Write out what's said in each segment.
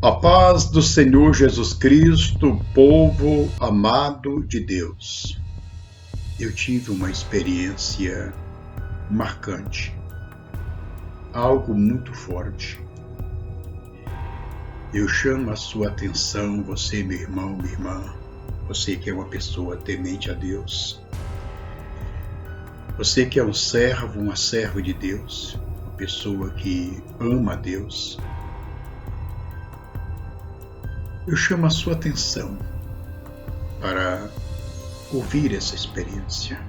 A paz do Senhor Jesus Cristo, povo amado de Deus. Eu tive uma experiência marcante, algo muito forte. Eu chamo a sua atenção, você, meu irmão, minha irmã, você que é uma pessoa temente a Deus, você que é um servo, uma serva de Deus, uma pessoa que ama a Deus. Eu chamo a sua atenção para ouvir essa experiência.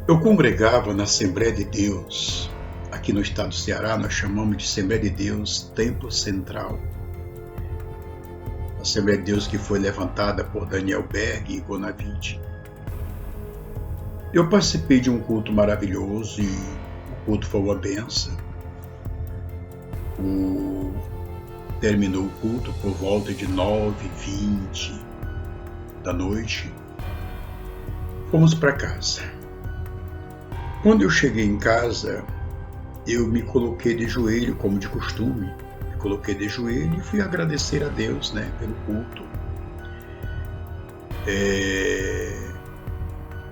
Eu congregava na Assembleia de Deus, aqui no estado do Ceará, nós chamamos de Assembleia de Deus Templo Central. A Assembleia de Deus que foi levantada por Daniel Berg e Bonavide. Eu participei de um culto maravilhoso e o culto foi uma bênção. Terminou o culto por volta de 9h20 da noite. Fomos para casa. Quando eu cheguei em casa, eu me coloquei de joelho, como de costume. Me coloquei de joelho e fui agradecer a Deus, pelo culto.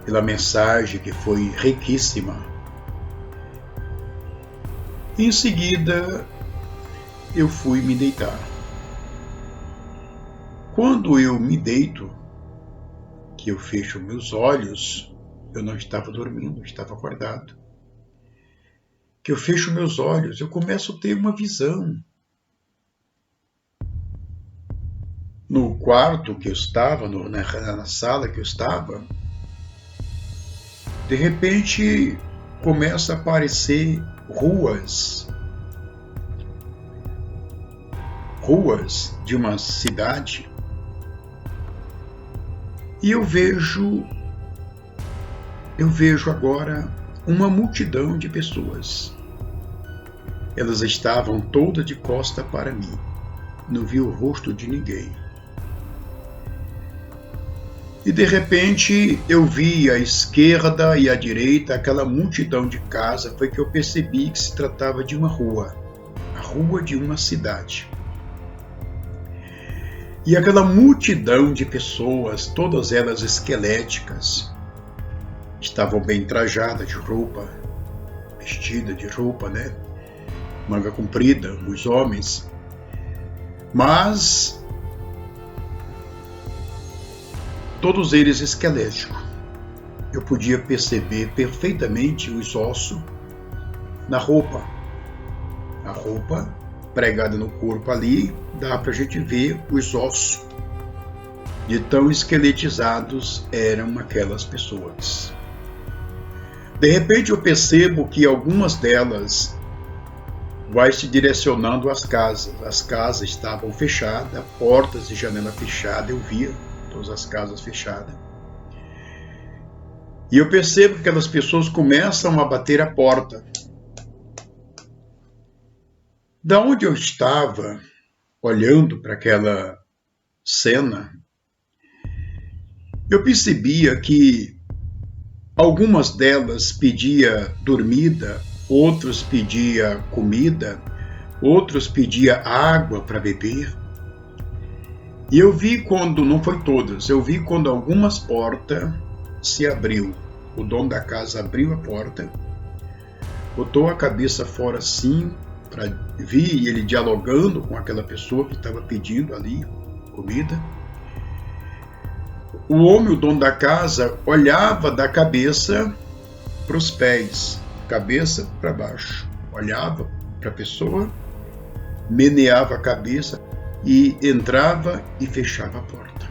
Pela mensagem que foi riquíssima. Em seguida, eu fui me deitar. Quando eu me deito, que eu fecho meus olhos, eu não estava dormindo, eu estava acordado. Que eu fecho meus olhos, eu começo a ter uma visão. No quarto que eu estava, na sala que eu estava, de repente começa a aparecer ruas de uma cidade, e eu vejo agora uma multidão de pessoas. Elas estavam todas de costa para mim. Não vi o rosto de ninguém. E de repente eu vi à esquerda e à direita aquela multidão de casa. Foi que eu percebi que se tratava de uma rua, a rua de uma cidade. E aquela multidão de pessoas, todas elas esqueléticas, estavam bem trajadas de roupa, vestidas de roupa, manga comprida, os homens. Mas todos eles esqueléticos. Eu podia perceber perfeitamente os ossos na roupa. A roupa pregada no corpo ali, dá para a gente ver os ossos. De tão esqueletizados eram aquelas pessoas. De repente eu percebo que algumas delas vai se direcionando às casas. As casas estavam fechadas, portas e janelas fechadas, eu via todas as casas fechadas. E eu percebo que aquelas pessoas começam a bater a porta. Da onde eu estava, olhando para aquela cena, eu percebia que algumas delas pediam dormida, outros pediam comida, outros pediam água para beber. E eu vi quando, não foi todas, eu vi quando algumas portas se abriu. O dono da casa abriu a porta, botou a cabeça fora assim, para ver ele dialogando com aquela pessoa que estava pedindo ali comida. O homem, o dono da casa, olhava da cabeça para os pés, cabeça para baixo. Olhava para a pessoa, meneava a cabeça e entrava e fechava a porta.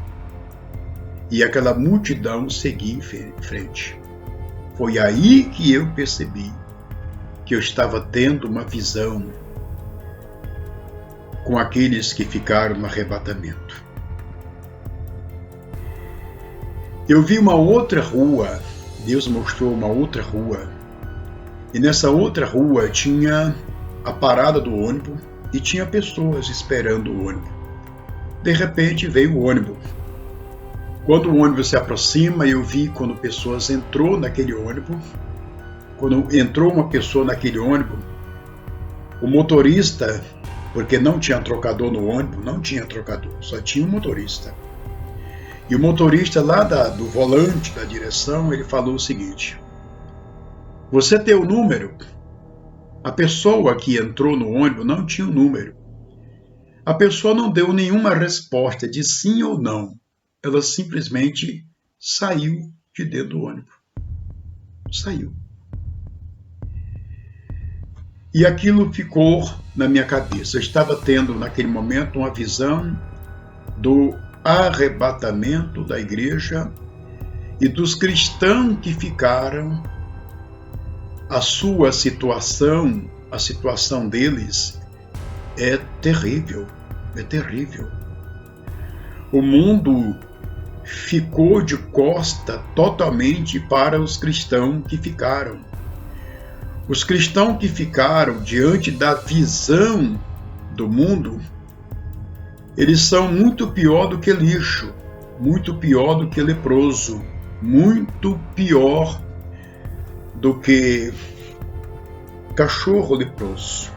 E aquela multidão seguia em frente. Foi aí que eu percebi que eu estava tendo uma visão com aqueles que ficaram no arrebatamento. Eu vi uma outra rua, Deus mostrou uma outra rua, e nessa outra rua tinha a parada do ônibus e tinha pessoas esperando o ônibus. De repente veio o ônibus. Quando o ônibus se aproxima, eu vi quando pessoas entrou naquele ônibus. Quando entrou uma pessoa naquele ônibus, O motorista, porque não tinha trocador no ônibus, não tinha trocador, só tinha um motorista. E o motorista lá do volante, da direção, ele falou o seguinte: você tem o número? A pessoa que entrou no ônibus não tinha o número. A pessoa não deu nenhuma resposta de sim ou não. Ela simplesmente saiu de dentro do ônibus. Saiu. E aquilo ficou na minha cabeça. Eu estava tendo, naquele momento, uma visão do arrebatamento da igreja e dos cristãos que ficaram. A sua situação, a situação deles é terrível, é terrível. O mundo ficou de costa totalmente para os cristãos que ficaram. Os cristãos que ficaram diante da visão do mundo, eles são muito pior do que lixo, muito pior do que leproso, muito pior do que cachorro leproso.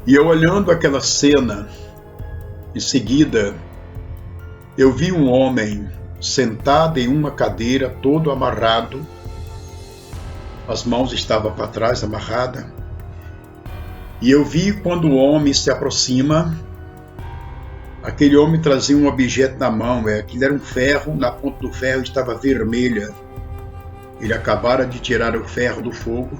E eu olhando aquela cena, em seguida, eu vi um homem sentado em uma cadeira, todo amarrado, as mãos estavam para trás, amarradas, e eu vi quando o homem se aproxima, aquele homem trazia um objeto na mão, aquilo era um ferro, na ponta do ferro estava vermelha. Ele acabara de tirar o ferro do fogo,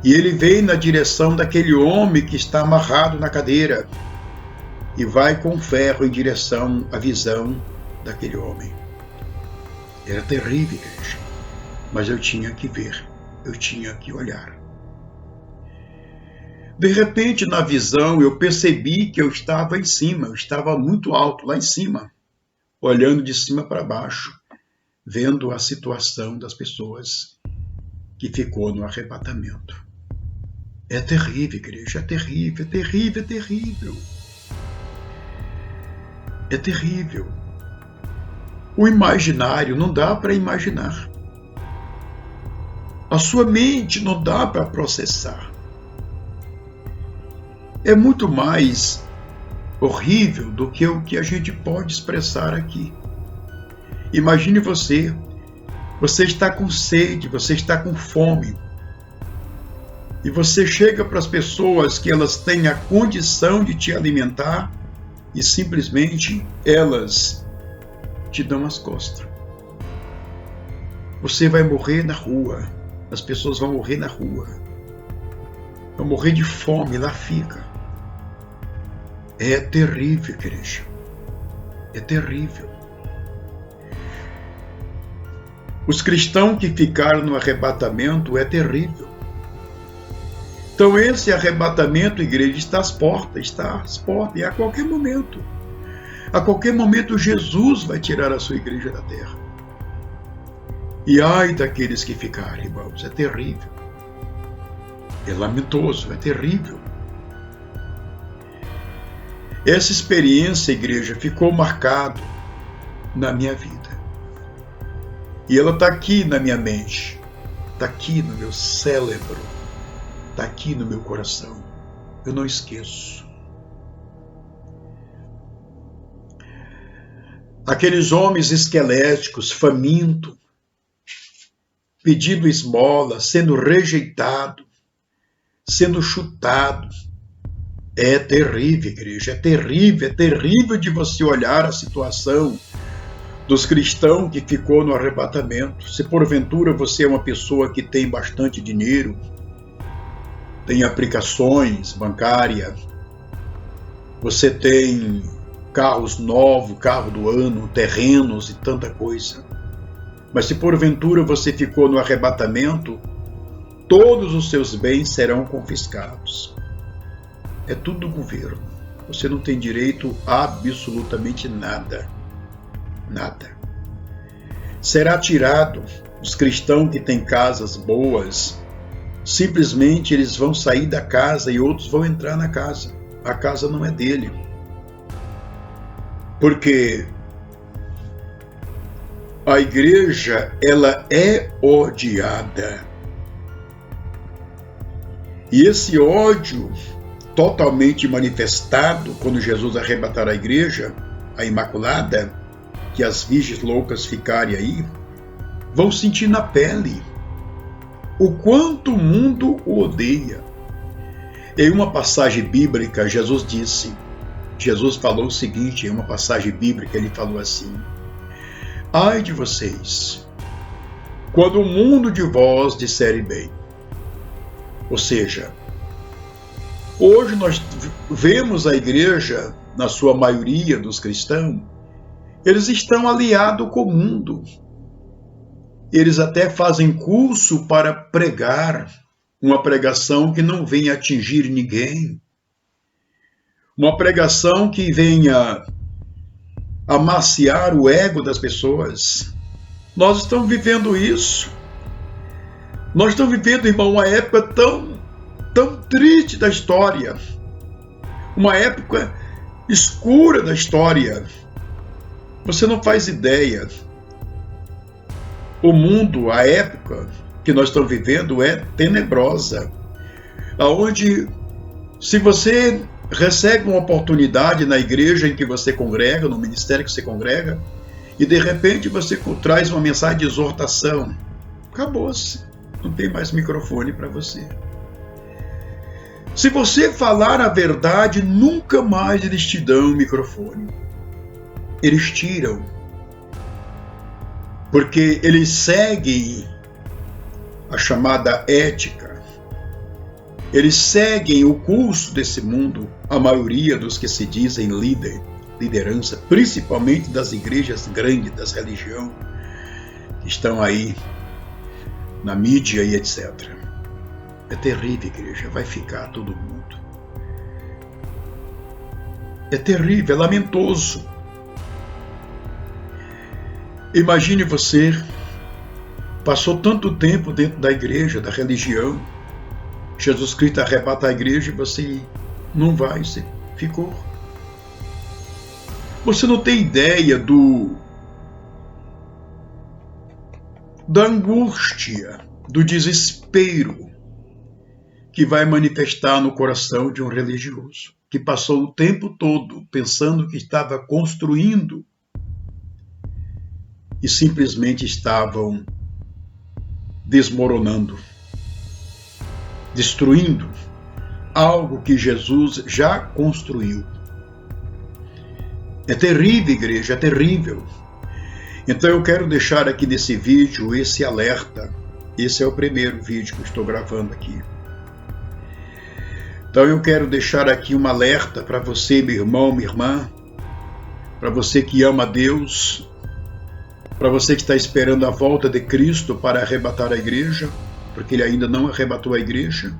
e ele veio na direção daquele homem que está amarrado na cadeira, e vai com o ferro em direção à visão daquele homem. Era terrível, igreja, mas eu tinha que ver, eu tinha que olhar. De repente, na visão, eu percebi que eu estava em cima, eu estava muito alto, lá em cima, olhando de cima para baixo, vendo a situação das pessoas que ficou no arrebatamento. É terrível, igreja, é terrível, é terrível, é terrível. É terrível. O imaginário não dá para imaginar. A sua mente não dá para processar. É muito mais horrível do que o que a gente pode expressar aqui. Imagine você está com sede, você está com fome, e você chega para as pessoas que elas têm a condição de te alimentar e simplesmente elas te dão as costas. Você vai morrer na rua, as pessoas vão morrer na rua, vão morrer de fome, lá fica. É terrível, igreja, é terrível. Os cristãos que ficaram no arrebatamento é terrível. Então esse arrebatamento, igreja, está às portas, e a qualquer momento Jesus vai tirar a sua igreja da terra. E ai daqueles que ficarem, irmãos, é terrível. É lamentoso, é terrível. Essa experiência, igreja, ficou marcada na minha vida. E ela está aqui na minha mente, está aqui no meu cérebro, está aqui no meu coração. Eu não esqueço. Aqueles homens esqueléticos, famintos, pedindo esmola, sendo rejeitado, sendo chutado. É terrível, igreja, é terrível de você olhar a situação dos cristãos que ficou no arrebatamento. Se porventura você é uma pessoa que tem bastante dinheiro, tem aplicações bancárias, você tem carros novos, carro do ano, terrenos e tanta coisa. Mas se porventura você ficou no arrebatamento, todos os seus bens serão confiscados. É tudo do governo. Você não tem direito a absolutamente nada. Nada. Será tirado os cristãos que têm casas boas. Simplesmente eles vão sair da casa e outros vão entrar na casa. A casa não é dele. Porque a igreja, ela é odiada. E esse ódio totalmente manifestado quando Jesus arrebatar a igreja, a Imaculada, que as virgens loucas ficarem aí, vão sentir na pele o quanto o mundo o odeia. Em uma passagem bíblica, Jesus falou o seguinte, em uma passagem bíblica, ele falou assim: ai de vocês, quando o mundo de vós disserem bem. Ou seja, hoje nós vemos a igreja, na sua maioria dos cristãos, eles estão aliados com o mundo. Eles até fazem curso para pregar uma pregação que não venha atingir ninguém. Uma pregação que venha amaciar o ego das pessoas. Nós estamos vivendo isso. Nós estamos vivendo, irmão, uma época tão triste da história. Uma época escura da história. Você não faz ideia. O mundo, a época que nós estamos vivendo é tenebrosa. Onde, se você recebe uma oportunidade na igreja em que você congrega, no ministério que você congrega, e de repente você traz uma mensagem de exortação, acabou-se. Não tem mais microfone para você. Se você falar a verdade, nunca mais eles te dão o microfone. Eles tiram. Porque eles seguem a chamada ética. Eles seguem o curso desse mundo, a maioria dos que se dizem liderança, principalmente das igrejas grandes, das religiões, que estão aí na mídia e etc. É terrível, igreja, vai ficar todo mundo. É terrível, é lamentoso. Imagine você, passou tanto tempo dentro da igreja, da religião, Jesus Cristo arrebata a igreja e você não vai, você ficou. Você não tem ideia da angústia, do desespero que vai manifestar no coração de um religioso, que passou o tempo todo pensando que estava construindo e simplesmente estavam desmoronando, destruindo algo que Jesus já construiu. É terrível, igreja, é terrível. Então eu quero deixar aqui nesse vídeo esse alerta. Esse é o primeiro vídeo que eu estou gravando aqui. Então eu quero deixar aqui um alerta para você, meu irmão, minha irmã, para você que ama Deus, para você que está esperando a volta de Cristo para arrebatar a igreja, porque Ele ainda não arrebatou a igreja.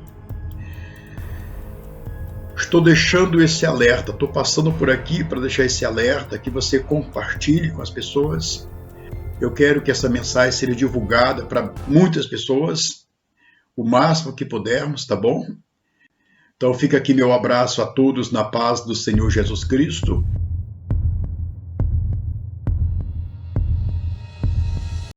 Estou deixando esse alerta, estou passando por aqui para deixar esse alerta, que você compartilhe com as pessoas. Eu quero que essa mensagem seja divulgada para muitas pessoas, o máximo que pudermos, tá bom? Então fica aqui meu abraço a todos na paz do Senhor Jesus Cristo.